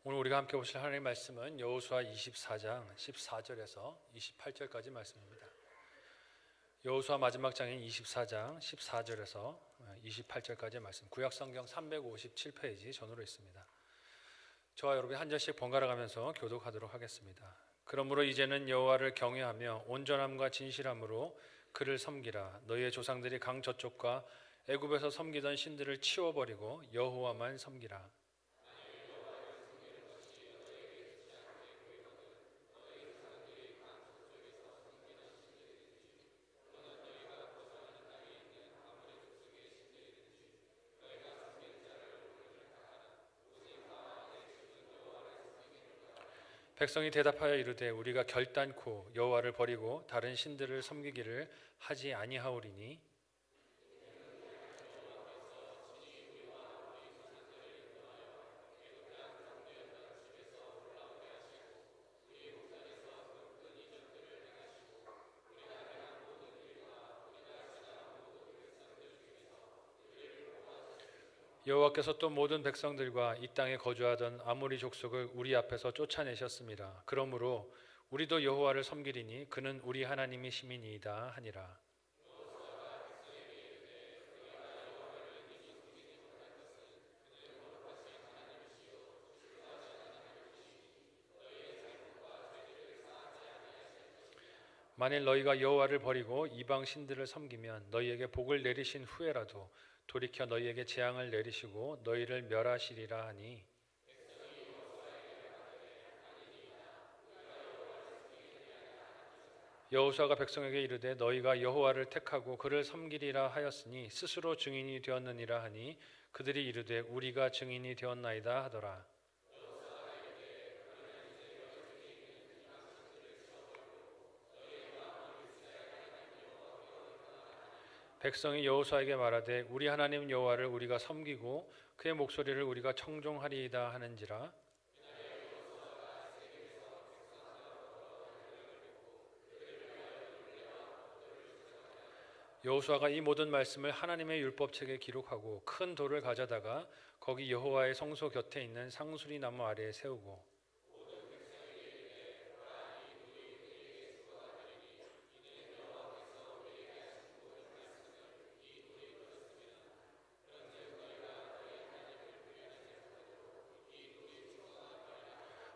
오늘 우리가 함께 보실 하나님의 말씀은 여호수아 24장 14절에서 28절까지 말씀입니다. 여호수아 마지막 장인 24장 14절에서 28절까지 말씀, 구약성경 357페이지 전후로 있습니다. 저와 여러분이 한 절씩 번갈아 가면서 교독하도록 하겠습니다. 그러므로 이제는 여호와를 경외하며 온전함과 진실함으로 그를 섬기라. 너희의 조상들이 강 저쪽과 애굽에서 섬기던 신들을 치워버리고 여호와만 섬기라. 백성이 대답하여 이르되 우리가 결단코 여호와를 버리고 다른 신들을 섬기기를 하지 아니하오리니 여호와께서 또 모든 백성들과 이 땅에 거주하던 아모리 족속을 우리 앞에서 쫓아내셨습니다. 그러므로 우리도 여호와를 섬기리니 그는 우리 하나님이심이니이다 하니라. 만일 너희가 여호와를 버리고 이방 신들을 섬기면 너희에게 복을 내리신 후에라도 돌이켜 너희에게 재앙을 내리시고 너희를 멸하시리라 하니 여호수아가 백성에게 이르되 너희가 여호와를 택하고 그를 섬기리라 하였으니 스스로 증인이 되었느니라 하니 그들이 이르되 우리가 증인이 되었나이다 하더라. 백성이 여호수아에게 말하되 우리 하나님 여호와를 우리가 섬기고 그의 목소리를 우리가 청종하리이다 하는지라. 여호수아가 이 모든 말씀을 하나님의 율법책에 기록하고 큰 돌을 가져다가 거기 여호와의 성소 곁에 있는 상수리 나무 아래에 세우고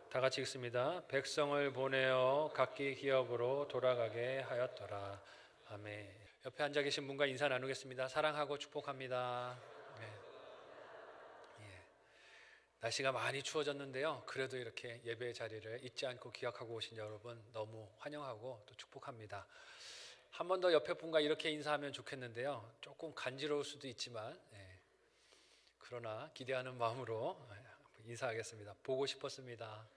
다 같이 읽습니다. 백성을 보내어 각기 기업으로 돌아가게 하였더라. 아멘. 옆에 앉아 계신 분과 인사 나누겠습니다. 사랑하고 축복합니다. 네. 예. 날씨가 많이 추워졌는데요. 그래도 이렇게 예배의 자리를 잊지 않고 기억하고 오신 여러분 너무 환영하고 또 축복합니다. 한 번 더 옆에 분과 이렇게 인사하면 좋겠는데요. 조금 간지러울 수도 있지만 그러나 기대하는 마음으로 인사하겠습니다. 보고 싶었습니다.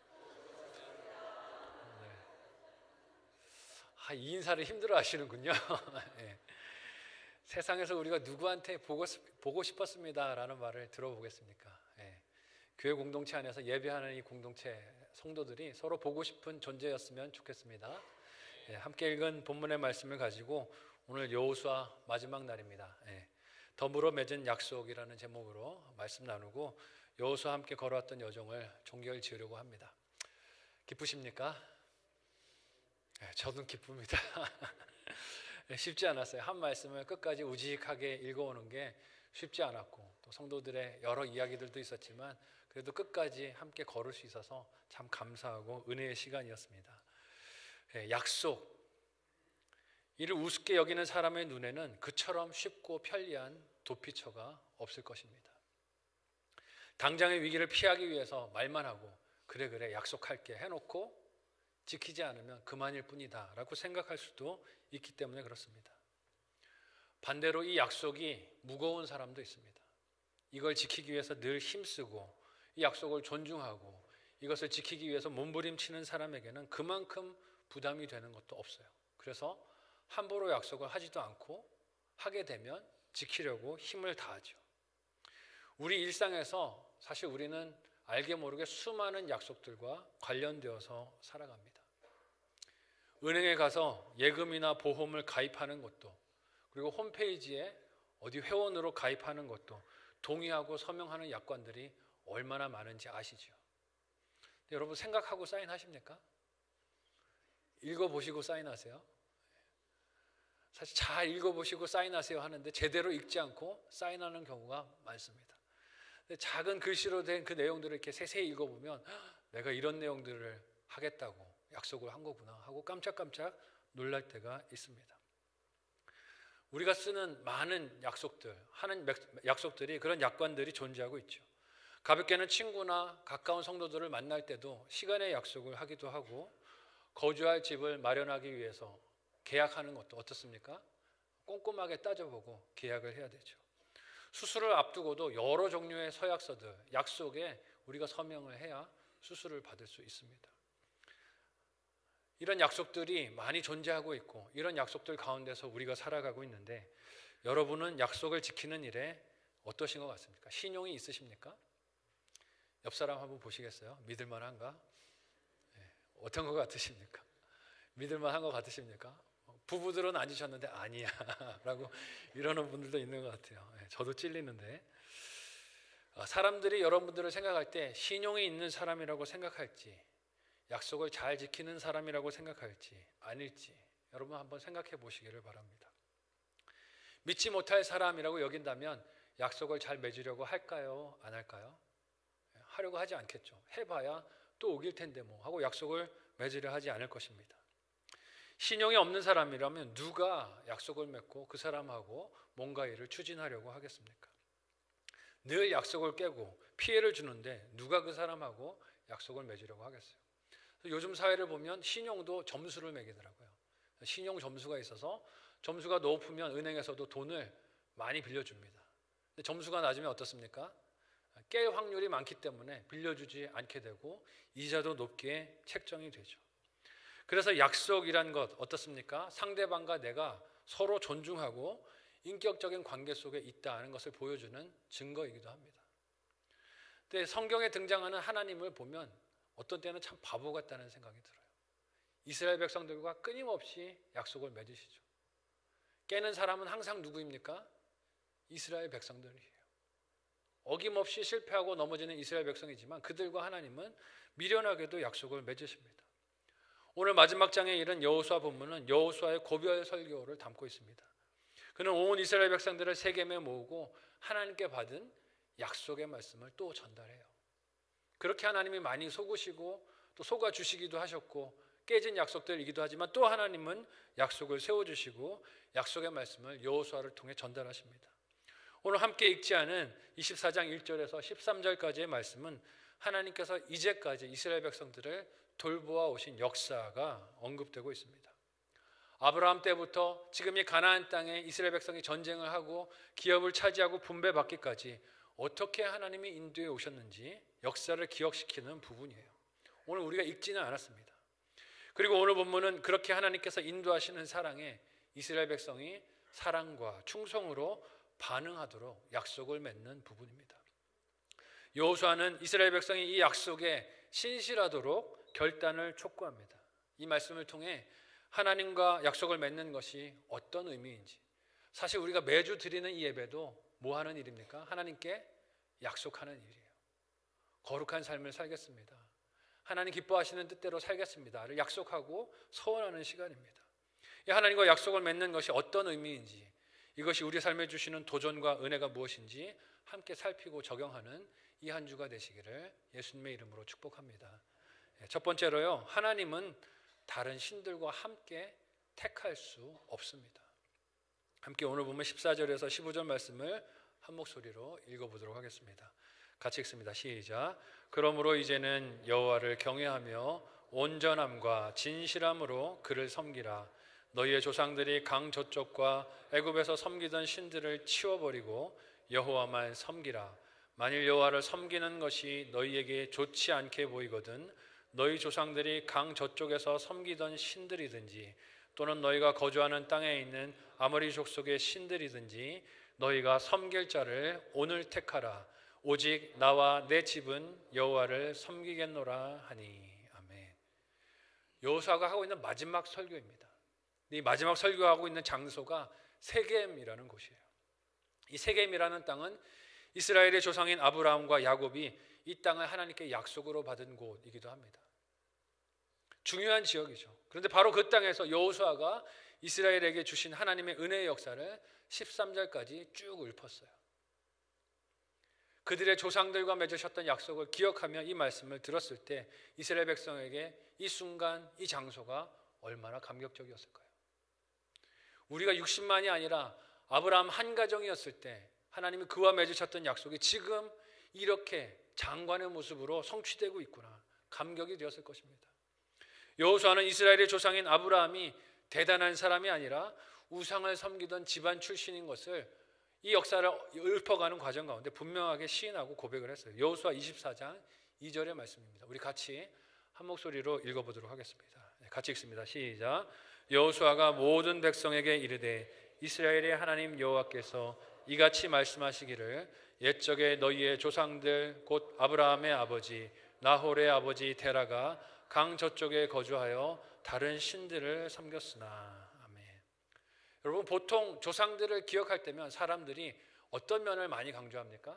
이 인사를 힘들어 하시는군요. 네. 세상에서 우리가 누구한테 보고 싶었습니다 라는 말을 들어보겠습니까? 네. 교회 공동체 안에서 예배하는 이 공동체 성도들이 서로 보고 싶은 존재였으면 좋겠습니다. 네. 함께 읽은 본문의 말씀을 가지고 오늘 여호수아 마지막 날입니다. 네. 더불어 맺은 약속이라는 제목으로 말씀 나누고 여호수아 함께 걸어왔던 여정을 종결 지으려고 합니다. 기쁘십니까? 네, 저도 기쁩니다. 쉽지 않았어요. 한 말씀을 끝까지 우직하게 읽어오는 게 쉽지 않았고 또 성도들의 여러 이야기들도 있었지만 그래도 끝까지 함께 걸을 수 있어서 참 감사하고 은혜의 시간이었습니다. 네, 약속, 이를 우습게 여기는 사람의 눈에는 그처럼 쉽고 편리한 도피처가 없을 것입니다. 당장의 위기를 피하기 위해서 말만 하고 그래 약속할게 해놓고 지키지 않으면 그만일 뿐이다 라고 생각할 수도 있기 때문에 그렇습니다. 반대로 이 약속이 무거운 사람도 있습니다. 이걸 지키기 위해서 늘 힘쓰고 이 약속을 존중하고 이것을 지키기 위해서 몸부림치는 사람에게는 그만큼 부담이 되는 것도 없어요. 그래서 함부로 약속을 하지도 않고 하게 되면 지키려고 힘을 다하죠. 우리 일상에서 사실 우리는 알게 모르게 수많은 약속들과 관련되어서 살아갑니다. 은행에 가서 예금이나 보험을 가입하는 것도, 그리고 홈페이지에 어디 회원으로 가입하는 것도 동의하고 서명하는 약관들이 얼마나 많은지 아시죠? 여러분 생각하고 사인하십니까? 읽어보시고 사인하세요? 사실 잘 읽어보시고 사인하세요 하는데 제대로 읽지 않고 사인하는 경우가 많습니다. 작은 글씨로 된 그 내용들을 이렇게 세세히 읽어보면 내가 이런 내용들을 하겠다고 약속을 한 거구나 하고 깜짝깜짝 놀랄 때가 있습니다. 우리가 쓰는 많은 약속들, 하는 약속들이 그런 약관들이 존재하고 있죠. 가볍게는 친구나 가까운 성도들을 만날 때도 시간의 약속을 하기도 하고 거주할 집을 마련하기 위해서 계약하는 것도 어떻습니까? 꼼꼼하게 따져보고 계약을 해야 되죠. 수술을 앞두고도 여러 종류의 서약서들, 약속에 우리가 서명을 해야 수술을 받을 수 있습니다. 이런 약속들이 많이 존재하고 있고 이런 약속들 가운데서 우리가 살아가고 있는데 여러분은 약속을 지키는 일에 어떠신 것 같습니까? 신용이 있으십니까? 옆 사람 한번 보시겠어요? 믿을만한가? 어떤 것 같으십니까? 믿을만한 것 같으십니까? 부부들은 앉으셨는데 아니야 라고 이러는 분들도 있는 것 같아요. 저도 찔리는데 사람들이 여러분들을 생각할 때 신용이 있는 사람이라고 생각할지 약속을 잘 지키는 사람이라고 생각할지 아닐지 여러분 한번 생각해 보시기를 바랍니다. 믿지 못할 사람이라고 여긴다면 약속을 잘 맺으려고 할까요? 안 할까요? 하려고 하지 않겠죠. 해봐야 또 오길 텐데 뭐 하고 약속을 맺으려 하지 않을 것입니다. 신용이 없는 사람이라면 누가 약속을 맺고 그 사람하고 뭔가 일을 추진하려고 하겠습니까? 늘 약속을 깨고 피해를 주는데 누가 그 사람하고 약속을 맺으려고 하겠어요? 요즘 사회를 보면 신용도 점수를 매기더라고요. 신용 점수가 있어서 점수가 높으면 은행에서도 돈을 많이 빌려줍니다. 근데 점수가 낮으면 어떻습니까? 깰 확률이 많기 때문에 빌려주지 않게 되고 이자도 높게 책정이 되죠. 그래서 약속이란 것 어떻습니까? 상대방과 내가 서로 존중하고 인격적인 관계 속에 있다는 것을 보여주는 증거이기도 합니다. 근데 성경에 등장하는 하나님을 보면 어떤 때는 참 바보 같다는 생각이 들어요. 이스라엘 백성들과 끊임없이 약속을 맺으시죠. 깨는 사람은 항상 누구입니까? 이스라엘 백성들이에요. 어김없이 실패하고 넘어지는 이스라엘 백성이지만 그들과 하나님은 미련하게도 약속을 맺으십니다. 오늘 마지막 장에 이른 여호수아 본문은 여호수아의 고별 설교를 담고 있습니다. 그는 온 이스라엘 백성들을 세겜에 모으고 하나님께 받은 약속의 말씀을 또 전달해요. 그렇게 하나님이 많이 속으시고 또 속아주시기도 하셨고 깨진 약속들이기도 하지만 또 하나님은 약속을 세워주시고 약속의 말씀을 여호수아를 통해 전달하십니다. 오늘 함께 읽지 않은 24장 1절에서 13절까지의 말씀은 하나님께서 이제까지 이스라엘 백성들을 돌보아 오신 역사가 언급되고 있습니다. 아브라함 때부터 지금 이 가나안 땅에 이스라엘 백성이 전쟁을 하고 기업을 차지하고 분배받기까지 어떻게 하나님이 인도해 오셨는지 역사를 기억시키는 부분이에요. 오늘 우리가 읽지는 않았습니다. 그리고 오늘 본문은 그렇게 하나님께서 인도하시는 사랑에 이스라엘 백성이 사랑과 충성으로 반응하도록 약속을 맺는 부분입니다. 여호수아는 이스라엘 백성이 이 약속에 신실하도록 결단을 촉구합니다. 이 말씀을 통해 하나님과 약속을 맺는 것이 어떤 의미인지, 사실 우리가 매주 드리는 이 예배도 뭐 하는 일입니까? 하나님께 약속하는 일이에요. 거룩한 삶을 살겠습니다. 하나님 기뻐하시는 뜻대로 살겠습니다를 약속하고 서원하는 시간입니다. 이 하나님과 약속을 맺는 것이 어떤 의미인지, 이것이 우리 삶에 주시는 도전과 은혜가 무엇인지 함께 살피고 적용하는 이 한 주가 되시기를 예수님의 이름으로 축복합니다. 첫 번째로요, 하나님은 다른 신들과 함께 택할 수 없습니다. 함께 오늘 보면 14절에서 15절 말씀을 한 목소리로 읽어보도록 하겠습니다. 같이 읽습니다. 시작. 그러므로 이제는 여호와를 경외하며 온전함과 진실함으로 그를 섬기라. 너희의 조상들이 강 저쪽과 애굽에서 섬기던 신들을 치워버리고 여호와만 섬기라. 만일 여호와를 섬기는 것이 너희에게 좋지 않게 보이거든 너희 조상들이 강 저쪽에서 섬기던 신들이든지 또는 너희가 거주하는 땅에 있는 아모리 족속의 신들이든지 너희가 섬길 자를 오늘 택하라. 오직 나와 내 집은 여호와를 섬기겠노라 하니. 아멘. 여호수아가 하고 있는 마지막 설교입니다. 이 마지막 설교하고 있는 장소가 세겜이라는 곳이에요. 이 세겜이라는 땅은 이스라엘의 조상인 아브라함과 야곱이 이 땅을 하나님께 약속으로 받은 곳이기도 합니다. 중요한 지역이죠. 그런데 바로 그 땅에서 여호수아가 이스라엘에게 주신 하나님의 은혜의 역사를 13절까지 쭉 읊었어요. 그들의 조상들과 맺으셨던 약속을 기억하며 이 말씀을 들었을 때 이스라엘 백성에게 이 순간, 이 장소가 얼마나 감격적이었을까요? 우리가 60만이 아니라 아브라함 한 가정이었을 때 하나님이 그와 맺으셨던 약속이 지금 이렇게 장관의 모습으로 성취되고 있구나, 감격이 되었을 것입니다. 여호수아는 이스라엘의 조상인 아브라함이 대단한 사람이 아니라 우상을 섬기던 집안 출신인 것을 이 역사를 읊어가는 과정 가운데 분명하게 시인하고 고백을 했어요. 여호수아 24장 2절의 말씀입니다. 우리 같이 한 목소리로 읽어보도록 하겠습니다. 같이 읽습니다. 시작. 여호수아가 모든 백성에게 이르되 이스라엘의 하나님 여호와께서 이같이 말씀하시기를 옛적에 너희의 조상들 곧 아브라함의 아버지 나홀의 아버지 데라가 강 저쪽에 거주하여 다른 신들을 섬겼으나. 여러분, 보통 조상들을 기억할 때면 사람들이 어떤 면을 많이 강조합니까?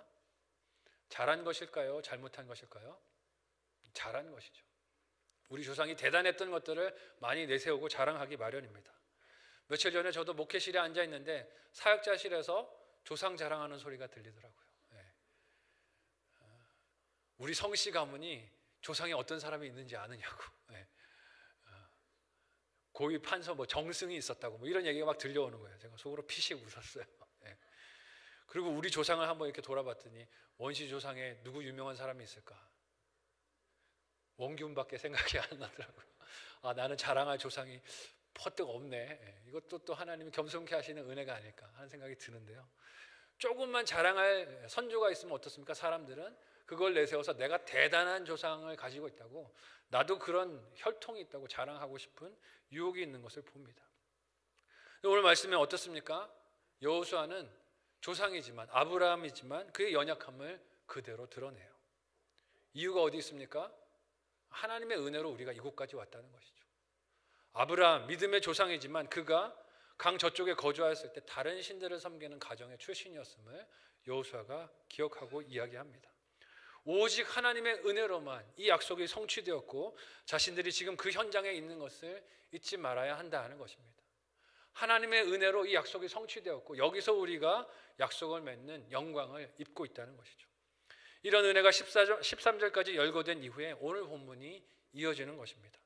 잘한 것일까요? 잘못한 것일까요? 잘한 것이죠. 우리 조상이 대단했던 것들을 많이 내세우고 자랑하기 마련입니다. 며칠 전에 저도 목회실에 앉아 있는데 사역자실에서 조상 자랑하는 소리가 들리더라고요. 우리 성씨 가문이 조상에 어떤 사람이 있는지 아느냐고. 고위 판서 정승이 있었다고 이런 얘기가 막 들려오는 거예요. 제가 속으로 피식 웃었어요. 그리고 우리 조상을 한번 이렇게 돌아봤더니 원시 조상에 누구 유명한 사람이 있을까? 원균밖에 생각이 안 나더라고요. 아, 나는 자랑할 조상이 퍼뜩 없네. 이것도 또 하나님이 겸손케 하시는 은혜가 아닐까 하는 생각이 드는데요. 조금만 자랑할 선조가 있으면 어떻습니까? 사람들은 그걸 내세워서 내가 대단한 조상을 가지고 있다고, 나도 그런 혈통이 있다고 자랑하고 싶은 유혹이 있는 것을 봅니다. 오늘 말씀에 어떻습니까? 여호수아는 조상이지만, 아브라함이지만 그의 연약함을 그대로 드러내요. 이유가 어디 있습니까? 하나님의 은혜로 우리가 이곳까지 왔다는 것이죠. 아브라함 믿음의 조상이지만 그가 강 저쪽에 거주하였을 때 다른 신들을 섬기는 가정의 출신이었음을 여호수아가 기억하고 이야기합니다. 오직 하나님의 은혜로만 이 약속이 성취되었고 자신들이 지금 그 현장에 있는 것을 잊지 말아야 한다는 것입니다. 하나님의 은혜로 이 약속이 성취되었고 여기서 우리가 약속을 맺는 영광을 입고 있다는 것이죠. 이런 은혜가 13절까지 열거된 이후에 오늘 본문이 이어지는 것입니다.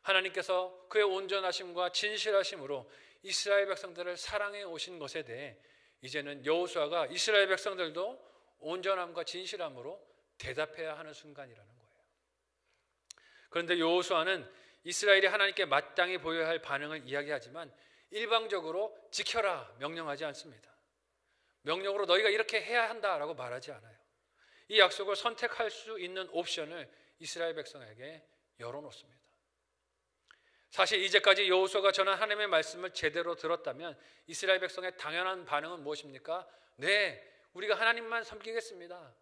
하나님께서 그의 온전하심과 진실하심으로 이스라엘 백성들을 사랑해 오신 것에 대해 이제는 여호수아가 이스라엘 백성들도 온전함과 진실함으로 대답해야 하는 순간이라는 거예요. 그런데 여호수아는 이스라엘이 하나님께 마땅히 보여야 할 반응을 이야기하지만 일방적으로 지켜라 명령하지 않습니다. 명령으로 너희가 이렇게 해야 한다라고 말하지 않아요. 이 약속을 선택할 수 있는 옵션을 이스라엘 백성에게 열어놓습니다. 사실 이제까지 여호수아가 전한 하나님의 말씀을 제대로 들었다면 이스라엘 백성의 당연한 반응은 무엇입니까? 네, 우리가 하나님만 섬기겠습니다.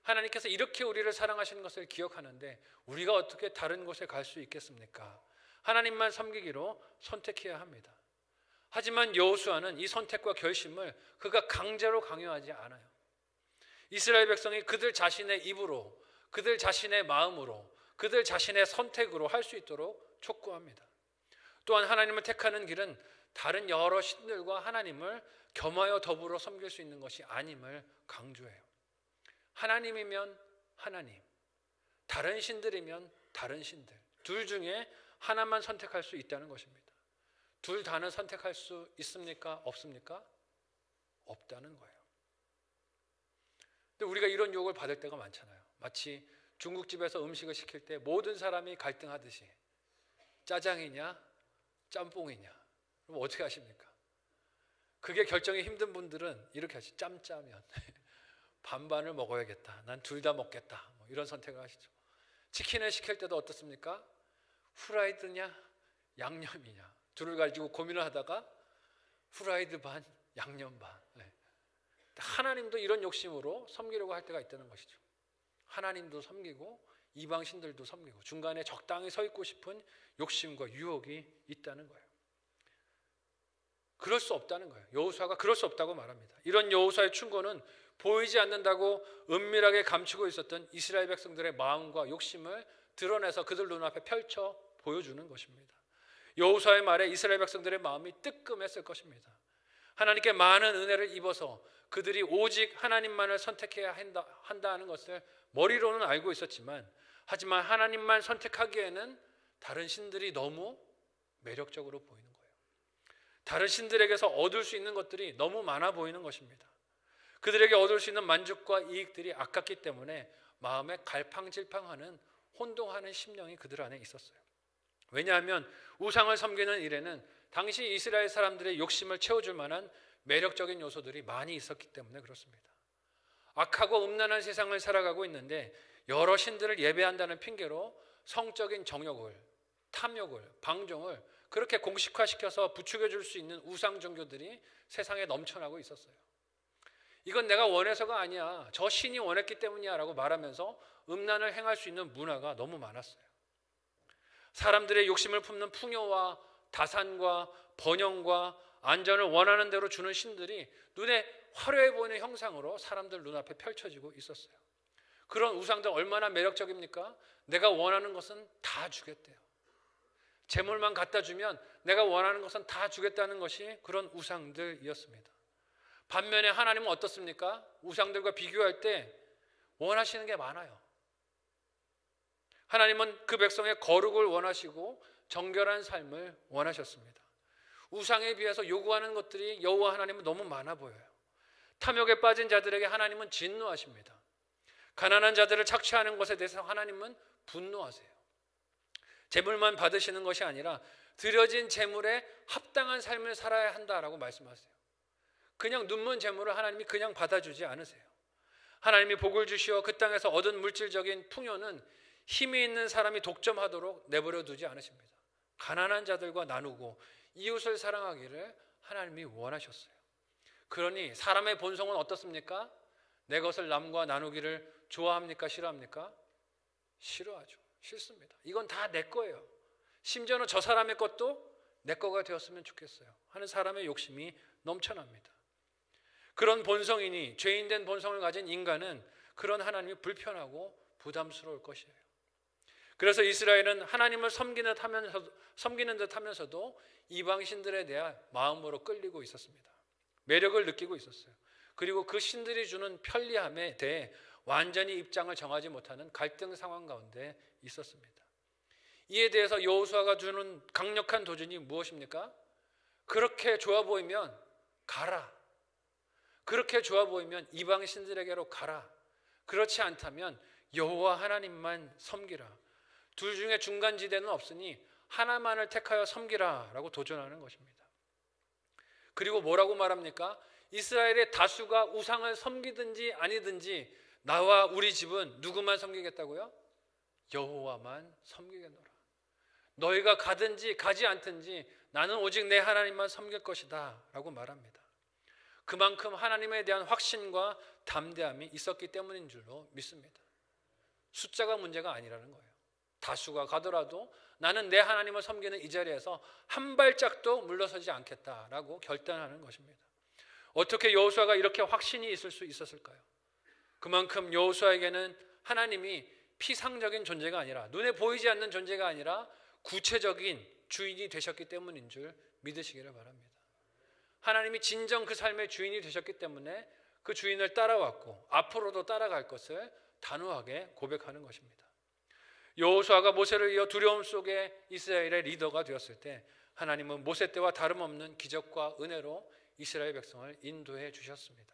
하나님께서 이렇게 우리를 사랑하시는 것을 기억하는데 우리가 어떻게 다른 곳에 갈 수 있겠습니까? 하나님만 섬기기로 선택해야 합니다. 하지만 여호수아는 이 선택과 결심을 그가 강제로 강요하지 않아요. 이스라엘 백성이 그들 자신의 입으로, 그들 자신의 마음으로, 그들 자신의 선택으로 할 수 있도록 촉구합니다. 또한 하나님을 택하는 길은 다른 여러 신들과 하나님을 겸하여 더불어 섬길 수 있는 것이 아님을 강조해요. 하나님이면 하나님, 다른 신들이면 다른 신들, 둘 중에 하나만 선택할 수 있다는 것입니다. 둘 다는 선택할 수 있습니까? 없습니까? 없다는 거예요. 근데 우리가 이런 유혹을 받을 때가 많잖아요. 마치 중국집에서 음식을 시킬 때 모든 사람이 갈등하듯이 짜장이냐 짬뽕이냐, 그럼 어떻게 하십니까? 그게 결정이 힘든 분들은 이렇게 하시죠. 짬짜면 반반을 먹어야겠다, 난 둘 다 먹겠다, 이런 선택을 하시죠. 치킨을 시킬 때도 어떻습니까? 후라이드냐 양념이냐, 둘을 가지고 고민을 하다가 후라이드 반 양념 반. 하나님도 이런 욕심으로 섬기려고 할 때가 있다는 것이죠. 하나님도 섬기고 이방 신들도 섬기고 중간에 적당히 서 있고 싶은 욕심과 유혹이 있다는 거예요. 그럴 수 없다는 거예요. 여호수아가 그럴 수 없다고 말합니다. 이런 여호수아의 충고는 보이지 않는다고 은밀하게 감추고 있었던 이스라엘 백성들의 마음과 욕심을 드러내서 그들 눈앞에 펼쳐 보여주는 것입니다. 여호수아의 말에 이스라엘 백성들의 마음이 뜨끔했을 것입니다. 하나님께 많은 은혜를 입어서 그들이 오직 하나님만을 선택해야 한다는 것을 머리로는 알고 있었지만, 하지만 하나님만 선택하기에는 다른 신들이 너무 매력적으로 보이는 거예요. 다른 신들에게서 얻을 수 있는 것들이 너무 많아 보이는 것입니다. 그들에게 얻을 수 있는 만족과 이익들이 아깝기 때문에 마음에 갈팡질팡하는 혼동하는 심령이 그들 안에 있었어요. 왜냐하면 우상을 섬기는 일에는 당시 이스라엘 사람들의 욕심을 채워줄 만한 매력적인 요소들이 많이 있었기 때문에 그렇습니다. 악하고 음란한 세상을 살아가고 있는데 여러 신들을 예배한다는 핑계로 성적인 정욕을, 탐욕을, 방종을 그렇게 공식화시켜서 부추겨줄 수 있는 우상 종교들이 세상에 넘쳐나고 있었어요. 이건 내가 원해서가 아니야, 저 신이 원했기 때문이야 라고 말하면서 음란을 행할 수 있는 문화가 너무 많았어요. 사람들의 욕심을 품는 풍요와 다산과 번영과 안전을 원하는 대로 주는 신들이 눈에 화려해 보이는 형상으로 사람들 눈앞에 펼쳐지고 있었어요. 그런 우상들 얼마나 매력적입니까? 내가 원하는 것은 다 주겠대요. 재물만 갖다 주면 내가 원하는 것은 다 주겠다는 것이 그런 우상들이었습니다. 반면에 하나님은 어떻습니까? 우상들과 비교할 때 원하시는 게 많아요. 하나님은 그 백성의 거룩을 원하시고 정결한 삶을 원하셨습니다. 우상에 비해서 요구하는 것들이 여호와 하나님은 너무 많아 보여요. 탐욕에 빠진 자들에게 하나님은 진노하십니다. 가난한 자들을 착취하는 것에 대해서 하나님은 분노하세요. 재물만 받으시는 것이 아니라 드려진 재물에 합당한 삶을 살아야 한다라고 말씀하세요. 그냥 눈먼 재물을 하나님이 그냥 받아주지 않으세요. 하나님이 복을 주시어 그 땅에서 얻은 물질적인 풍요는 힘이 있는 사람이 독점하도록 내버려 두지 않으십니다. 가난한 자들과 나누고 이웃을 사랑하기를 하나님이 원하셨어요. 그러니 사람의 본성은 어떻습니까? 내 것을 남과 나누기를 좋아합니까? 싫어합니까? 싫어하죠. 싫습니다. 이건 다 내 거예요. 심지어는 저 사람의 것도 내 거가 되었으면 좋겠어요 하는 사람의 욕심이 넘쳐납니다. 그런 본성이니 죄인된 본성을 가진 인간은 그런 하나님이 불편하고 부담스러울 것이에요. 그래서 이스라엘은 하나님을 섬기는 듯 하면서도 이방 신들에 대한 마음으로 끌리고 있었습니다. 매력을 느끼고 있었어요. 그리고 그 신들이 주는 편리함에 대해 완전히 입장을 정하지 못하는 갈등 상황 가운데 있었습니다. 이에 대해서 여호수아가 주는 강력한 도전이 무엇입니까? 그렇게 좋아 보이면 가라. 그렇게 좋아 보이면 이방 신들에게로 가라. 그렇지 않다면 여호와 하나님만 섬기라. 둘 중에 중간지대는 없으니 하나만을 택하여 섬기라 라고 도전하는 것입니다. 그리고 뭐라고 말합니까? 이스라엘의 다수가 우상을 섬기든지 아니든지 나와 우리 집은 누구만 섬기겠다고요? 여호와만 섬기겠노라. 너희가 가든지 가지 않든지 나는 오직 내 하나님만 섬길 것이다 라고 말합니다. 그만큼 하나님에 대한 확신과 담대함이 있었기 때문인 줄로 믿습니다. 숫자가 문제가 아니라는 거예요. 다수가 가더라도 나는 내 하나님을 섬기는 이 자리에서 한 발짝도 물러서지 않겠다라고 결단하는 것입니다. 어떻게 여호수아가 이렇게 확신이 있을 수 있었을까요? 그만큼 여호수아에게는 하나님이 피상적인 존재가 아니라, 눈에 보이지 않는 존재가 아니라 구체적인 주인이 되셨기 때문인 줄 믿으시기를 바랍니다. 하나님이 진정 그 삶의 주인이 되셨기 때문에 그 주인을 따라왔고 앞으로도 따라갈 것을 단호하게 고백하는 것입니다. 여호수아가 모세를 이어 두려움 속에 이스라엘의 리더가 되었을 때 하나님은 모세 때와 다름없는 기적과 은혜로 이스라엘 백성을 인도해 주셨습니다.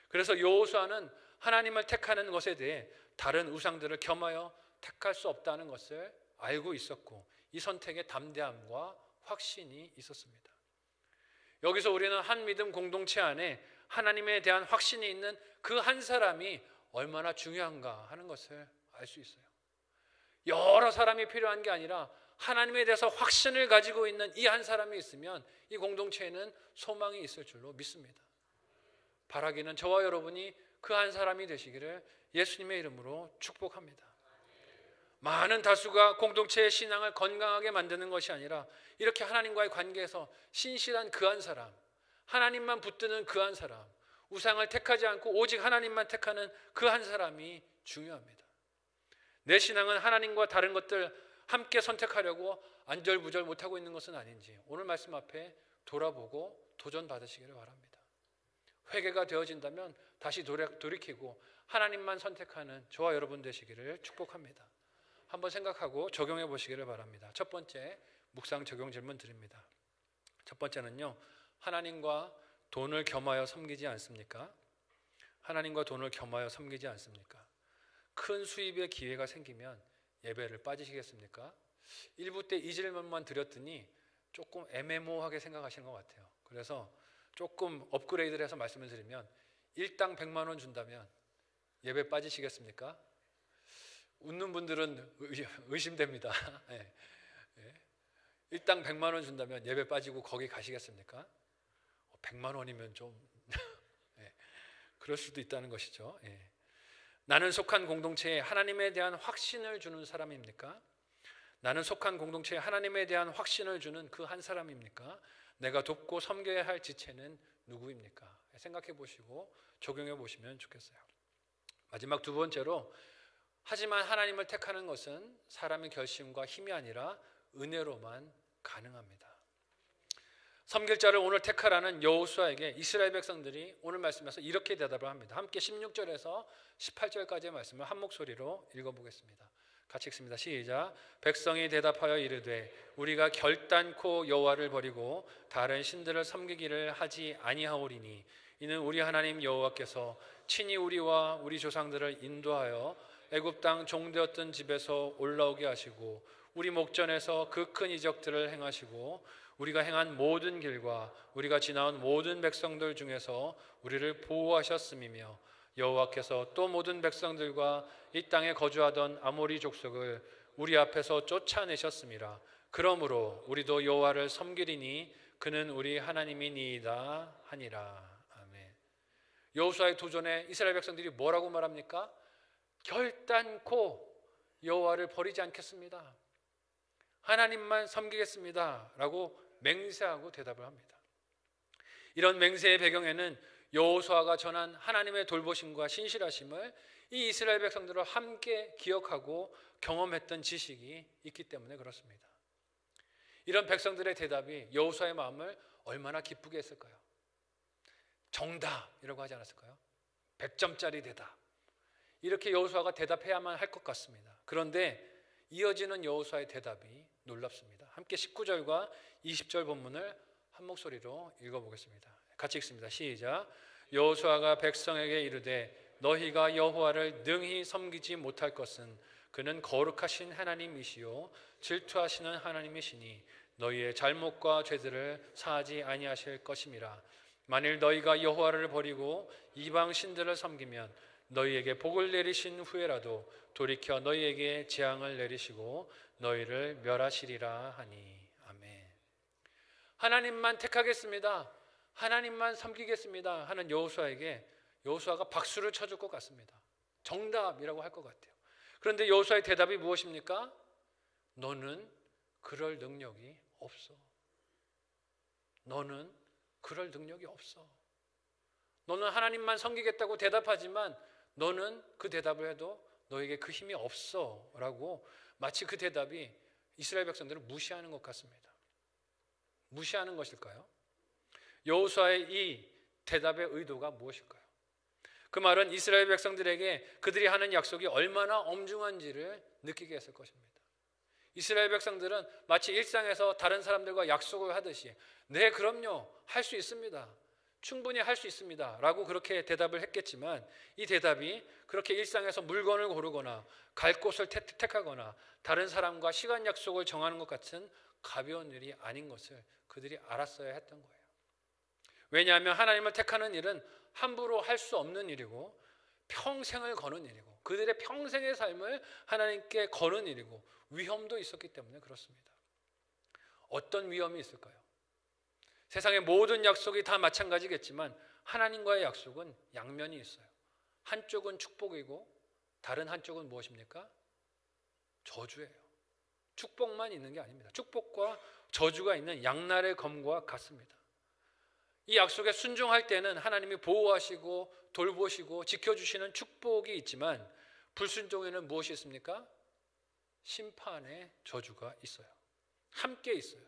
그래서 여호수아는 하나님을 택하는 것에 대해 다른 우상들을 겸하여 택할 수 없다는 것을 알고 있었고 이 선택에 담대함과 확신이 있었습니다. 여기서 우리는 한 믿음 공동체 안에 하나님에 대한 확신이 있는 그 한 사람이 얼마나 중요한가 하는 것을 알 수 있어요. 여러 사람이 필요한 게 아니라 하나님에 대해서 확신을 가지고 있는 이 한 사람이 있으면 이 공동체에는 소망이 있을 줄로 믿습니다. 바라기는 저와 여러분이 그 한 사람이 되시기를 예수님의 이름으로 축복합니다. 많은 다수가 공동체의 신앙을 건강하게 만드는 것이 아니라 이렇게 하나님과의 관계에서 신실한 그 한 사람, 하나님만 붙드는 그 한 사람, 우상을 택하지 않고 오직 하나님만 택하는 그 한 사람이 중요합니다. 내 신앙은 하나님과 다른 것들 함께 선택하려고 안절부절 못하고 있는 것은 아닌지 오늘 말씀 앞에 돌아보고 도전 받으시기를 바랍니다. 회개가 되어진다면 다시 돌이키고 하나님만 선택하는 저와 여러분 되시기를 축복합니다. 한번 생각하고 적용해 보시기를 바랍니다. 첫 번째 묵상 적용 질문 드립니다. 첫 번째는요, 하나님과 돈을 겸하여 섬기지 않습니까? 하나님과 돈을 겸하여 섬기지 않습니까? 큰 수입의 기회가 생기면 예배를 빠지시겠습니까? 1부 때 이 질문만 드렸더니 조금 애매모호하게 생각하시는 것 같아요. 그래서 조금 업그레이드를 해서 말씀을 드리면 일당 100만 원 준다면 예배 빠지시겠습니까? 웃는 분들은 의심됩니다. 네. 일당 100만 원 준다면 예배 빠지고 거기 가시겠습니까? 100만 원이면 좀 네. 그럴 수도 있다는 것이죠. 네. 나는 속한 공동체에 하나님에 대한 확신을 주는 사람입니까? 나는 속한 공동체에 하나님에 대한 확신을 주는 그 한 사람입니까? 내가 돕고 섬겨야 할 지체는 누구입니까? 생각해 보시고 적용해 보시면 좋겠어요. 마지막 두 번째로, 하지만 하나님을 택하는 것은 사람의 결심과 힘이 아니라 은혜로만 가능합니다. 섬길 자를 오늘 택하라는 여호수아에게 이스라엘 백성들이 오늘 말씀에서 이렇게 대답을 합니다. 함께 16절에서 18절까지의 말씀을 한 목소리로 읽어보겠습니다. 같이 읽습니다. 시작. 백성이 대답하여 이르되 우리가 결단코 여호와를 버리고 다른 신들을 섬기기를 하지 아니하오리니 이는 우리 하나님 여호와께서 친히 우리와 우리 조상들을 인도하여 애굽 땅 종되었던 집에서 올라오게 하시고 우리 목전에서 그 큰 이적들을 행하시고 우리가 행한 모든 길과 우리가 지나온 모든 백성들 중에서 우리를 보호하셨음이며 여호와께서 또 모든 백성들과 이 땅에 거주하던 아모리 족속을 우리 앞에서 쫓아내셨음이라. 그러므로 우리도 여호와를 섬기리니 그는 우리 하나님이니이다 하니라. 아멘. 여호수아의 도전에 이스라엘 백성들이 뭐라고 말합니까? 결단코 여호와를 버리지 않겠습니다. 하나님만 섬기겠습니다 라고 맹세하고 대답을 합니다. 이런 맹세의 배경에는 여호수아가 전한 하나님의 돌보심과 신실하심을 이 이스라엘 백성들과 함께 기억하고 경험했던 지식이 있기 때문에 그렇습니다. 이런 백성들의 대답이 여호수아의 마음을 얼마나 기쁘게 했을까요? 정답이라고 하지 않았을까요? 100점짜리 대답. 이렇게 여호수아가 대답해야만 할 것 같습니다. 그런데 이어지는 여호수아의 대답이 놀랍습니다. 함께 19절과 20절 본문을 한 목소리로 읽어보겠습니다. 같이 읽습니다. 시작. 여호수아가 백성에게 이르되 너희가 여호와를 능히 섬기지 못할 것은 그는 거룩하신 하나님이시요 질투하시는 하나님이시니 너희의 잘못과 죄들을 사하지 아니하실 것임이라. 만일 너희가 여호와를 버리고 이방 신들을 섬기면 너희에게 복을 내리신 후에라도 돌이켜 너희에게 재앙을 내리시고 너희를 멸하시리라 하니. 아멘. 하나님만 택하겠습니다, 하나님만 섬기겠습니다 하는 여호수아에게 여호수아가 박수를 쳐줄 것 같습니다. 정답이라고 할 것 같아요. 그런데 여호수아의 대답이 무엇입니까? 너는 그럴 능력이 없어. 너는 그럴 능력이 없어. 너는 하나님만 섬기겠다고 대답하지만 너는 그 대답을 해도 너에게 그 힘이 없어 라고 마치 그 대답이 이스라엘 백성들을 무시하는 것 같습니다. 무시하는 것일까요? 여호수아의 이 대답의 의도가 무엇일까요? 그 말은 이스라엘 백성들에게 그들이 하는 약속이 얼마나 엄중한지를 느끼게 했을 것입니다. 이스라엘 백성들은 마치 일상에서 다른 사람들과 약속을 하듯이 네, 그럼요, 할 수 있습니다, 충분히 할 수 있습니다 라고 그렇게 대답을 했겠지만 이 대답이 그렇게 일상에서 물건을 고르거나 갈 곳을 택하거나 다른 사람과 시간 약속을 정하는 것 같은 가벼운 일이 아닌 것을 그들이 알았어야 했던 거예요. 왜냐하면 하나님을 택하는 일은 함부로 할 수 없는 일이고 평생을 거는 일이고 그들의 평생의 삶을 하나님께 거는 일이고 위험도 있었기 때문에 그렇습니다. 어떤 위험이 있을까요? 세상의 모든 약속이 다 마찬가지겠지만 하나님과의 약속은 양면이 있어요. 한쪽은 축복이고 다른 한쪽은 무엇입니까? 저주예요. 축복만 있는 게 아닙니다. 축복과 저주가 있는 양날의 검과 같습니다. 이 약속에 순종할 때는 하나님이 보호하시고 돌보시고 지켜주시는 축복이 있지만 불순종에는 무엇이 있습니까? 심판의 저주가 있어요. 함께 있어요.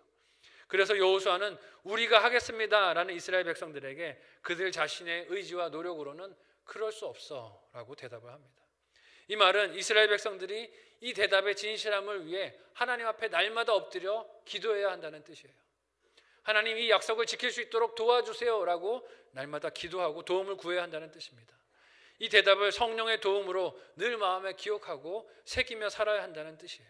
그래서 여호수아는 우리가 하겠습니다라는 이스라엘 백성들에게 그들 자신의 의지와 노력으로는 그럴 수 없어 라고 대답을 합니다. 이 말은 이스라엘 백성들이 이 대답의 진실함을 위해 하나님 앞에 날마다 엎드려 기도해야 한다는 뜻이에요. 하나님 이 약속을 지킬 수 있도록 도와주세요 라고 날마다 기도하고 도움을 구해야 한다는 뜻입니다. 이 대답을 성령의 도움으로 늘 마음에 기억하고 새기며 살아야 한다는 뜻이에요.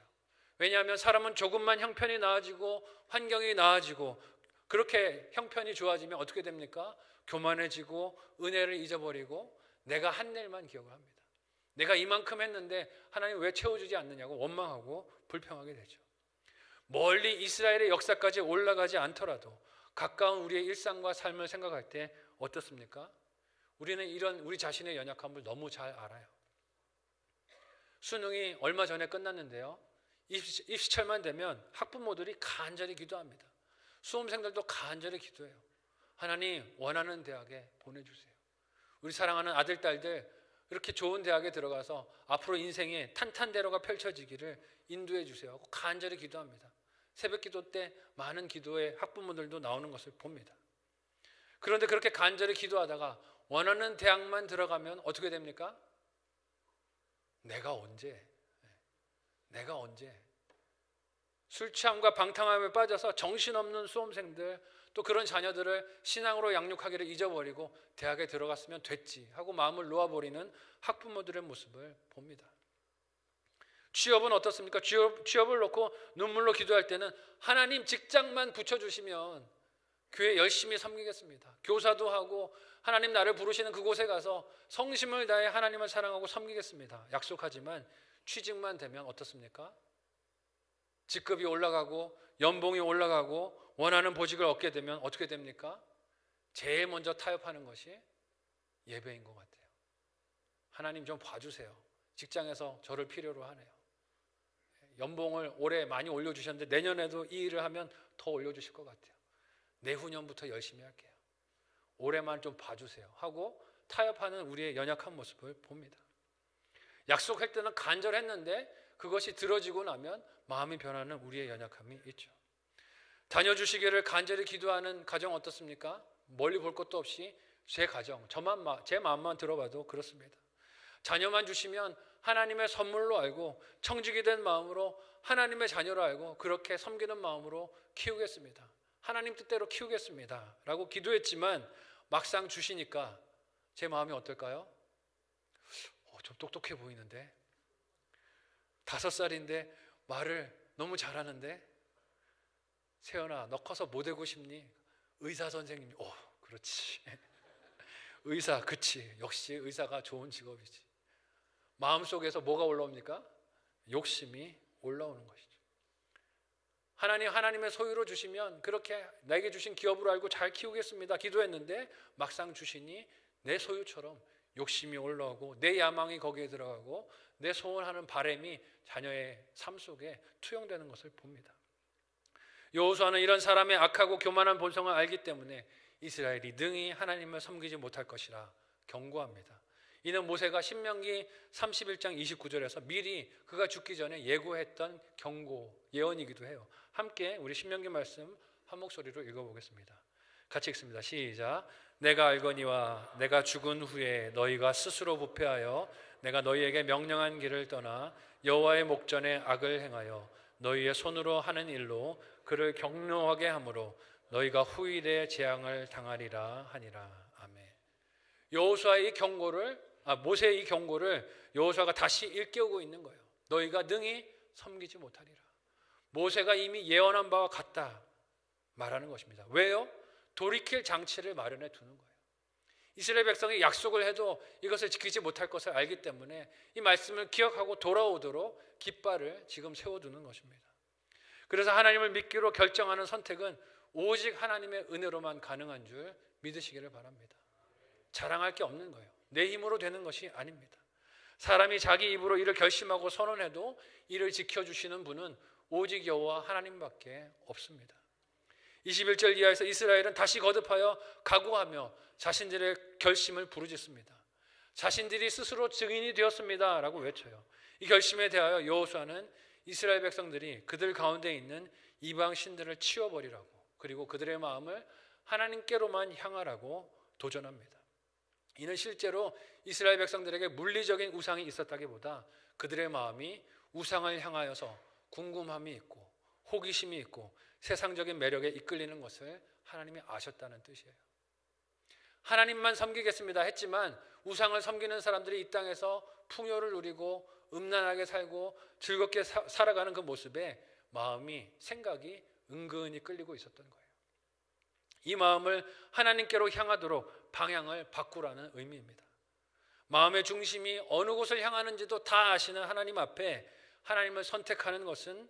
왜냐하면 사람은 조금만 형편이 나아지고 환경이 나아지고 그렇게 형편이 좋아지면 어떻게 됩니까? 교만해지고 은혜를 잊어버리고 내가 한 일만 기억을 합니다. 내가 이만큼 했는데 하나님 왜 채워주지 않느냐고 원망하고 불평하게 되죠. 멀리 이스라엘의 역사까지 올라가지 않더라도 가까운 우리의 일상과 삶을 생각할 때 어떻습니까? 우리는 이런 우리 자신의 연약함을 너무 잘 알아요. 수능이 얼마 전에 끝났는데요. 입시철만 되면 학부모들이 간절히 기도합니다. 수험생들도 간절히 기도해요. 하나님 원하는 대학에 보내주세요. 우리 사랑하는 아들, 딸들 이렇게 좋은 대학에 들어가서 앞으로 인생의 탄탄대로가 펼쳐지기를 인도해 주세요 하고 간절히 기도합니다. 새벽 기도 때 많은 기도에 학부모들도 나오는 것을 봅니다. 그런데 그렇게 간절히 기도하다가 원하는 대학만 들어가면 어떻게 됩니까? 내가 언제 술 취함과 방탕함에 빠져서 정신없는 수험생들 또 그런 자녀들을 신앙으로 양육하기를 잊어버리고 대학에 들어갔으면 됐지 하고 마음을 놓아버리는 학부모들의 모습을 봅니다. 취업은 어떻습니까? 취업을 놓고 눈물로 기도할 때는 하나님 직장만 붙여주시면 교회 열심히 섬기겠습니다. 교사도 하고 하나님 나를 부르시는 그곳에 가서 성심을 다해 하나님을 사랑하고 섬기겠습니다. 약속하지만 취직만 되면 어떻습니까? 직급이 올라가고 연봉이 올라가고 원하는 보직을 얻게 되면 어떻게 됩니까? 제일 먼저 타협하는 것이 예배인 것 같아요. 하나님 좀 봐주세요. 직장에서 저를 필요로 하네요. 연봉을 올해 많이 올려주셨는데 내년에도 이 일을 하면 더 올려주실 것 같아요. 내후년부터 열심히 할게요. 올해만 좀 봐주세요 하고 타협하는 우리의 연약한 모습을 봅니다. 약속할 때는 간절했는데 그것이 들어지고 나면 마음이 변하는 우리의 연약함이 있죠. 다녀주시기를 간절히 기도하는 가정 어떻습니까? 멀리 볼 것도 없이 제 가정, 제 마음만 들어봐도 그렇습니다. 자녀만 주시면 하나님의 선물로 알고 청직이 된 마음으로 하나님의 자녀로 알고 그렇게 섬기는 마음으로 키우겠습니다. 하나님 뜻대로 키우겠습니다 라고 기도했지만 막상 주시니까 제 마음이 어떨까요? 좀 똑똑해 보이는데 5살인데 말을 너무 잘하는데 세연아 너 커서 뭐 되고 싶니? 의사 선생님. 그렇지. 의사 그치. 역시 의사가 좋은 직업이지. 마음속에서 뭐가 올라옵니까? 욕심이 올라오는 것이죠. 하나님의 소유로 주시면 그렇게 나에게 주신 기업으로 알고 잘 키우겠습니다 기도했는데 막상 주시니 내 소유처럼 욕심이 올라오고 내 야망이 거기에 들어가고 내 소원하는 바람이 자녀의 삶 속에 투영되는 것을 봅니다. 여호수아는 이런 사람의 악하고 교만한 본성을 알기 때문에 이스라엘이 능히 하나님을 섬기지 못할 것이라 경고합니다. 이는 모세가 신명기 31장 29절에서 미리 그가 죽기 전에 예고했던 경고, 예언이기도 해요. 함께 우리 신명기 말씀 한 목소리로 읽어보겠습니다. 같이 읽습니다. 시작. 내가 알거니와 내가 죽은 후에 너희가 스스로 부패하여 내가 너희에게 명령한 길을 떠나 여호와의 목전에 악을 행하여 너희의 손으로 하는 일로 그를 격노하게 함으로 너희가 후일에 재앙을 당하리라 하니라. 아멘. 여호수아의 이 경고를 모세의 이 경고를 여호수아가 다시 일깨우고 있는 거예요. 너희가 능히 섬기지 못하리라. 모세가 이미 예언한 바와 같다 말하는 것입니다. 왜요? 돌이킬 장치를 마련해 두는 거예요. 이스라엘 백성이 약속을 해도 이것을 지키지 못할 것을 알기 때문에 이 말씀을 기억하고 돌아오도록 깃발을 지금 세워두는 것입니다. 그래서 하나님을 믿기로 결정하는 선택은 오직 하나님의 은혜로만 가능한 줄 믿으시기를 바랍니다. 자랑할 게 없는 거예요. 내 힘으로 되는 것이 아닙니다. 사람이 자기 입으로 이를 결심하고 선언해도 이를 지켜주시는 분은 오직 여호와 하나님밖에 없습니다. 21절 이하에서 이스라엘은 다시 거듭하여 각오하며 자신들의 결심을 부르짖습니다. 자신들이 스스로 증인이 되었습니다 라고 외쳐요. 이 결심에 대하여 여호수아는 이스라엘 백성들이 그들 가운데 있는 이방 신들을 치워버리라고, 그리고 그들의 마음을 하나님께로만 향하라고 도전합니다. 이는 실제로 이스라엘 백성들에게 물리적인 우상이 있었다기보다 그들의 마음이 우상을 향하여서 궁금함이 있고 호기심이 있고 세상적인 매력에 이끌리는 것을 하나님이 아셨다는 뜻이에요. 하나님만 섬기겠습니다 했지만 우상을 섬기는 사람들이 이 땅에서 풍요를 누리고 음란하게 살고 즐겁게 살아가는 그 모습에 마음이, 생각이 은근히 끌리고 있었던 거예요. 이 마음을 하나님께로 향하도록 방향을 바꾸라는 의미입니다. 마음의 중심이 어느 곳을 향하는지도 다 아시는 하나님 앞에 하나님을 선택하는 것은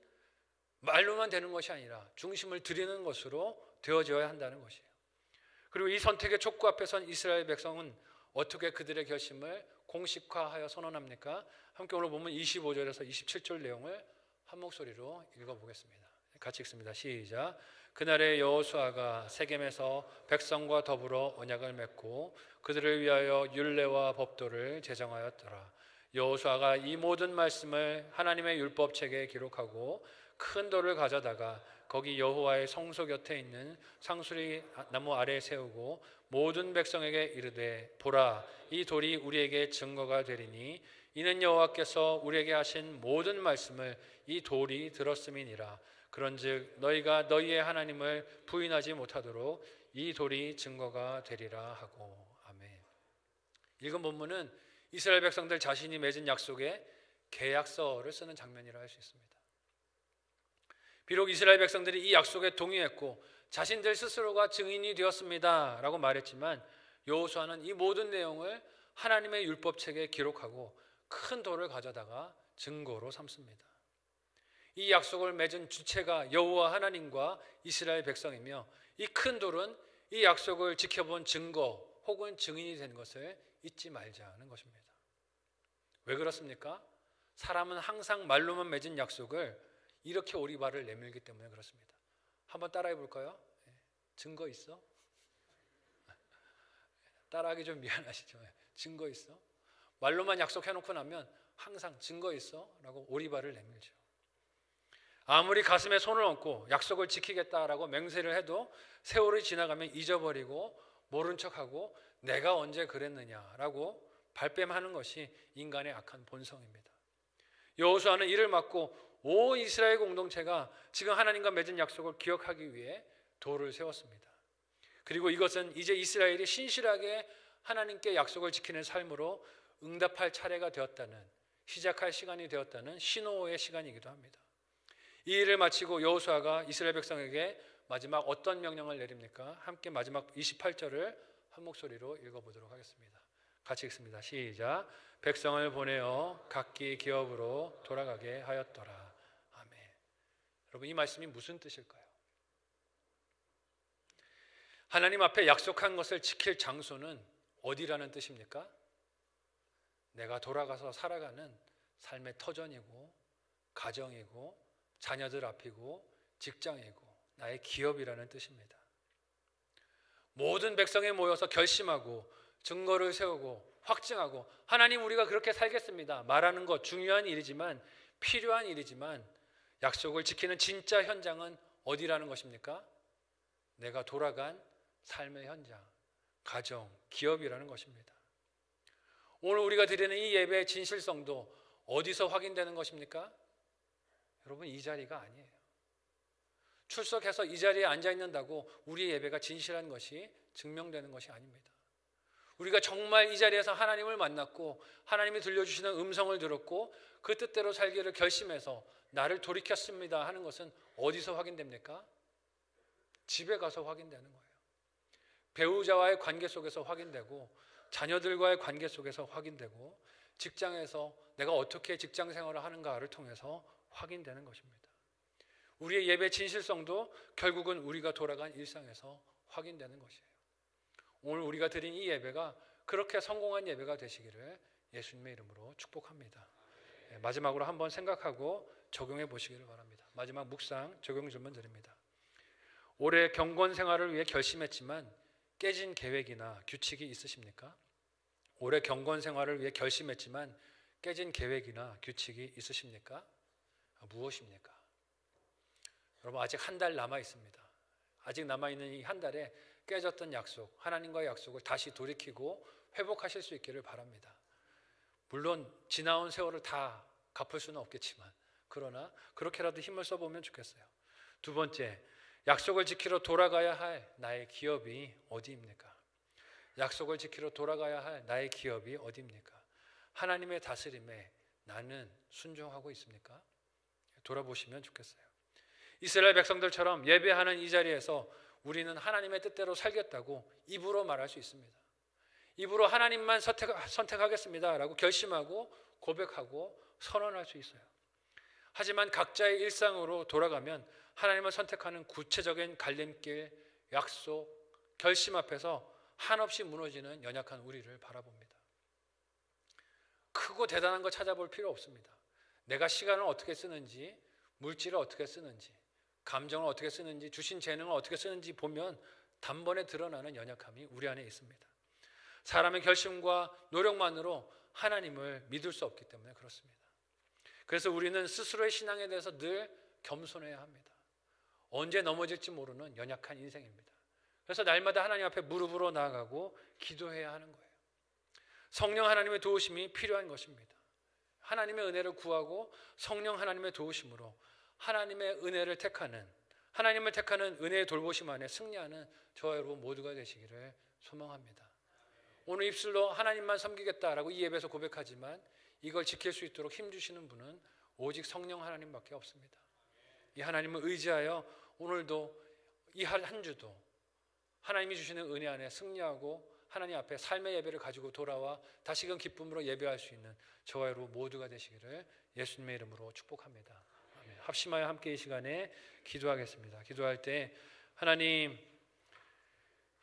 말로만 되는 것이 아니라 중심을 드리는 것으로 되어져야 한다는 것이에요. 그리고 이 선택의 촉구 앞에 선 이스라엘 백성은 어떻게 그들의 결심을 공식화하여 선언합니까? 함께 오늘 보면 25절에서 27절 내용을 한 목소리로 읽어보겠습니다. 같이 읽습니다. 시작. 그날에 여호수아가 세겜에서 백성과 더불어 언약을 맺고 그들을 위하여 율례와 법도를 제정하였더라. 여호수아가 이 모든 말씀을 하나님의 율법책에 기록하고 큰 돌을 가져다가 거기 여호와의 성소 곁에 있는 상수리 나무 아래에 세우고 모든 백성에게 이르되 보라, 이 돌이 우리에게 증거가 되리니 이는 여호와께서 우리에게 하신 모든 말씀을 이 돌이 들었음이니라. 그런즉 너희가 너희의 하나님을 부인하지 못하도록 이 돌이 증거가 되리라 하고. 아멘. 읽은 본문은 이스라엘 백성들 자신이 맺은 약속에 계약서를 쓰는 장면이라 할 수 있습니다. 비록 이스라엘 백성들이 이 약속에 동의했고 자신들 스스로가 증인이 되었습니다 라고 말했지만 여호수아는 이 모든 내용을 하나님의 율법책에 기록하고 큰 돌을 가져다가 증거로 삼습니다. 이 약속을 맺은 주체가 여호와 하나님과 이스라엘 백성이며 이 큰 돌은 이 약속을 지켜본 증거 혹은 증인이 된 것을 잊지 말자는 것입니다. 왜 그렇습니까? 사람은 항상 말로만 맺은 약속을 이렇게 오리발을 내밀기 때문에 그렇습니다. 한번 따라해 볼까요? 증거 있어? 따라하기 좀 미안하시죠? 증거 있어? 말로만 약속해놓고 나면 항상 증거 있어? 라고 오리발을 내밀죠. 아무리 가슴에 손을 얹고 약속을 지키겠다라고 맹세를 해도 세월이 지나가면 잊어버리고 모른 척하고 내가 언제 그랬느냐라고 발뺌하는 것이 인간의 악한 본성입니다. 여호수아는 이를 막고 온 이스라엘 공동체가 지금 하나님과 맺은 약속을 기억하기 위해 돌을 세웠습니다. 그리고 이것은 이제 이스라엘이 신실하게 하나님께 약속을 지키는 삶으로 응답할 차례가 되었다는, 시작할 시간이 되었다는 신호의 시간이기도 합니다. 이 일을 마치고 여호수아가 이스라엘 백성에게 마지막 어떤 명령을 내립니까? 함께 마지막 28절을 한 목소리로 읽어보도록 하겠습니다. 같이 읽습니다. 시작. 백성을 보내어 각기 기업으로 돌아가게 하였더라. 아멘. 여러분, 이 말씀이 무슨 뜻일까요? 하나님 앞에 약속한 것을 지킬 장소는 어디라는 뜻입니까? 내가 돌아가서 살아가는 삶의 터전이고 가정이고 자녀들 앞이고 직장이고 나의 기업이라는 뜻입니다. 모든 백성이 모여서 결심하고 증거를 세우고 확증하고 하나님 우리가 그렇게 살겠습니다 말하는 것 중요한 일이지만 필요한 일이지만 약속을 지키는 진짜 현장은 어디라는 것입니까? 내가 돌아간 삶의 현장, 가정, 기업이라는 것입니다. 오늘 우리가 드리는 이 예배의 진실성도 어디서 확인되는 것입니까? 여러분, 이 자리가 아니에요. 출석해서 이 자리에 앉아 있는다고 우리의 예배가 진실한 것이 증명되는 것이 아닙니다. 우리가 정말 이 자리에서 하나님을 만났고 하나님이 들려주시는 음성을 들었고 그 뜻대로 살기를 결심해서 나를 돌이켰습니다 하는 것은 어디서 확인됩니까? 집에 가서 확인되는 거예요. 배우자와의 관계 속에서 확인되고 자녀들과의 관계 속에서 확인되고 직장에서 내가 어떻게 직장 생활을 하는가를 통해서 확인되는 것입니다. 우리의 예배 진실성도 결국은 우리가 돌아간 일상에서 확인되는 것이에요. 오늘 우리가 드린 이 예배가 그렇게 성공한 예배가 되시기를 예수님의 이름으로 축복합니다. 마지막으로 한번 생각하고 적용해 보시기를 바랍니다. 마지막 묵상 적용 질문 드립니다. 올해 경건 생활을 위해 결심했지만 깨진 계획이나 규칙이 있으십니까? 올해 경건 생활을 위해 결심했지만 깨진 계획이나 규칙이 있으십니까? 무엇입니까? 여러분, 아직 한 달 남아 있습니다. 아직 남아있는 이 한 달에 깨졌던 약속, 하나님과의 약속을 다시 돌이키고 회복하실 수 있기를 바랍니다. 물론 지나온 세월을 다 갚을 수는 없겠지만, 그러나 그렇게라도 힘을 써보면 좋겠어요. 두 번째, 약속을 지키러 돌아가야 할 나의 기업이 어디입니까? 약속을 지키러 돌아가야 할 나의 기업이 어디입니까? 하나님의 다스림에 나는 순종하고 있습니까? 돌아보시면 좋겠어요. 이스라엘 백성들처럼 예배하는 이 자리에서 우리는 하나님의 뜻대로 살겠다고 입으로 말할 수 있습니다. 입으로 하나님만 선택하겠습니다 라고 결심하고 고백하고 선언할 수 있어요. 하지만 각자의 일상으로 돌아가면 하나님을 선택하는 구체적인 갈림길, 약속, 결심 앞에서 한없이 무너지는 연약한 우리를 바라봅니다. 크고 대단한 거 찾아볼 필요 없습니다. 내가 시간을 어떻게 쓰는지, 물질을 어떻게 쓰는지, 감정을 어떻게 쓰는지, 주신 재능을 어떻게 쓰는지 보면 단번에 드러나는 연약함이 우리 안에 있습니다. 사람의 결심과 노력만으로 하나님을 믿을 수 없기 때문에 그렇습니다. 그래서 우리는 스스로의 신앙에 대해서 늘 겸손해야 합니다. 언제 넘어질지 모르는 연약한 인생입니다. 그래서 날마다 하나님 앞에 무릎으로 나아가고 기도해야 하는 거예요. 성령 하나님의 도우심이 필요한 것입니다. 하나님의 은혜를 구하고 성령 하나님의 도우심으로 하나님의 은혜를 택하는, 하나님을 택하는 은혜의 돌보심 안에 승리하는 저와 여러분 모두가 되시기를 소망합니다. 오늘 입술로 하나님만 섬기겠다라고 이 예배에서 고백하지만 이걸 지킬 수 있도록 힘주시는 분은 오직 성령 하나님밖에 없습니다. 이 하나님을 의지하여 오늘도 이 한 주도 하나님이 주시는 은혜 안에 승리하고 하나님 앞에 삶의 예배를 가지고 돌아와 다시금 기쁨으로 예배할 수 있는 저와 여러분 모두가 되시기를 예수님의 이름으로 축복합니다. 아멘. 합심하여 함께 이 시간에 기도하겠습니다. 기도할 때 하나님,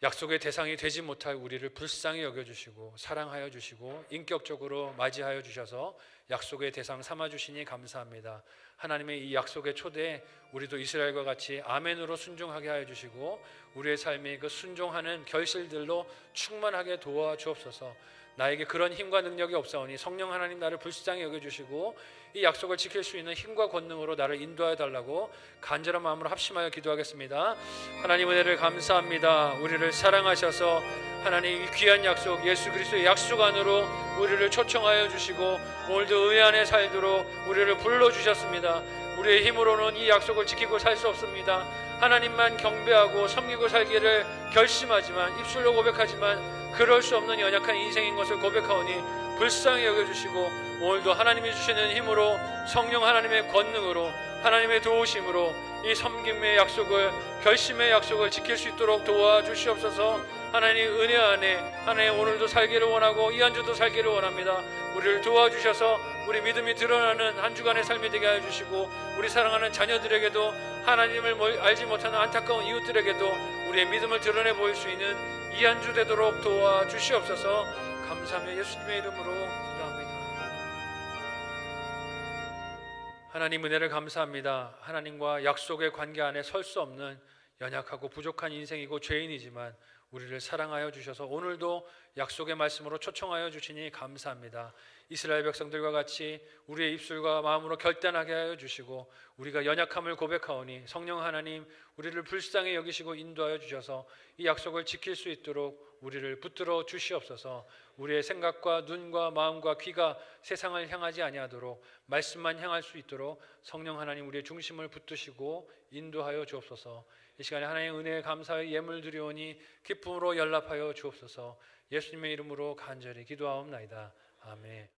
약속의 대상이 되지 못할 우리를 불쌍히 여겨주시고 사랑하여 주시고 인격적으로 맞이하여 주셔서 약속의 대상 삼아주시니 감사합니다. 하나님의 이 약속의 초대에 우리도 이스라엘과 같이 아멘으로 순종하게 하여 주시고 우리의 삶이 그 순종하는 결실들로 충만하게 도와주옵소서. 나에게 그런 힘과 능력이 없사오니 성령 하나님 나를 불쌍히 여겨주시고 이 약속을 지킬 수 있는 힘과 권능으로 나를 인도하여 달라고 간절한 마음으로 합심하여 기도하겠습니다. 하나님 은혜를 감사합니다. 우리를 사랑하셔서 하나님 이 귀한 약속, 예수 그리스도의 약속 안으로 우리를 초청하여 주시고 오늘도 은혜 안에 살도록 우리를 불러주셨습니다. 우리의 힘으로는 이 약속을 지키고 살 수 없습니다. 하나님만 경배하고 섬기고 살기를 결심하지만 입술로 고백하지만 그럴 수 없는 연약한 인생인 것을 고백하오니 불쌍히 여겨주시고 오늘도 하나님이 주시는 힘으로 성령 하나님의 권능으로 하나님의 도우심으로 이 섬김의 약속을, 결심의 약속을 지킬 수 있도록 도와주시옵소서. 하나님 은혜 안에 하나님 오늘도 살기를 원하고 이 한 주도 살기를 원합니다. 우리를 도와주셔서 우리 믿음이 드러나는 한 주간의 삶이 되게 하여 주시고 우리 사랑하는 자녀들에게도 하나님을 알지 못하는 안타까운 이웃들에게도 우리의 믿음을 드러내 보일 수 있는 이 한 주 되도록 도와주시옵소서. 감사하며 예수님의 이름으로 기도합니다. 하나님 은혜를 감사합니다. 하나님과 약속의 관계 안에 설 수 없는 연약하고 부족한 인생이고 죄인이지만 우리를 사랑하여 주셔서 오늘도 약속의 말씀으로 초청하여 주시니 감사합니다. 이스라엘 백성들과 같이 우리의 입술과 마음으로 결단하게 하여 주시고 우리가 연약함을 고백하오니 성령 하나님 우리를 불쌍히 여기시고 인도하여 주셔서 이 약속을 지킬 수 있도록 우리를 붙들어 주시옵소서. 우리의 생각과 눈과 마음과 귀가 세상을 향하지 아니하도록 말씀만 향할 수 있도록 성령 하나님 우리의 중심을 붙드시고 인도하여 주옵소서. 이 시간에 하나님의 은혜에 감사의 예물 드리오니 기쁨으로 연락하여 주옵소서. 예수님의 이름으로 간절히 기도하옵나이다. 아멘.